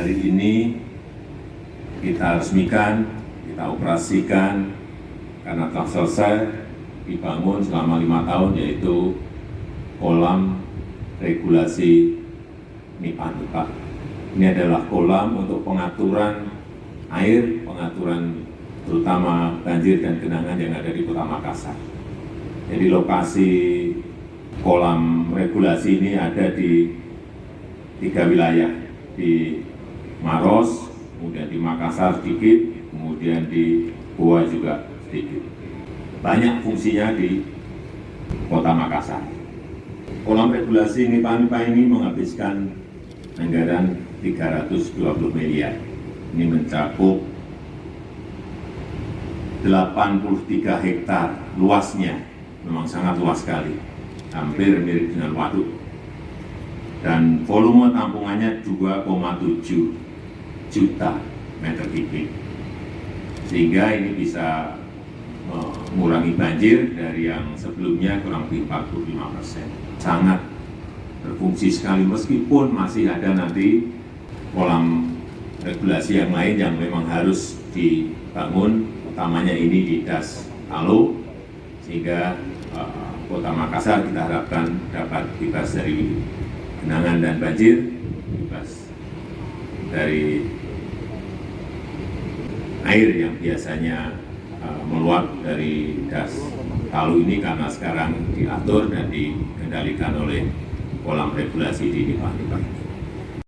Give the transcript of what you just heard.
hari ini kita resmikan, kita operasikan karena telah selesai dibangun selama 5 tahun, yaitu kolam regulasi Nipa-Nipa. Ini adalah kolam untuk pengaturan air, pengaturan terutama banjir dan genangan yang ada di Kota Makassar. Jadi lokasi kolam regulasi ini ada di 3 wilayah, di Maros, kemudian di Makassar sedikit, kemudian di Goa juga sedikit. Banyak fungsinya di Kota Makassar. Kolam regulasi Nipa-Nipa ini menghabiskan anggaran 320 miliar. Ini mencakup 83 hektar luasnya, memang sangat luas sekali, hampir mirip dengan waduk. Dan volume tampungannya 2,7 juta meter kubik. Sehingga ini bisa mengurangi banjir dari yang sebelumnya kurang lebih 45%. Sangat berfungsi sekali, meskipun masih ada nanti kolam regulasi yang lain yang memang harus dibangun, utamanya ini di Das Palu, sehingga Kota Makassar kita harapkan dapat bebas dari genangan dan banjir, bebas dari air yang biasanya meluap dari Das Palu ini, karena sekarang diatur dan dikendalikan oleh kolam regulasi di Nipa-Nipa.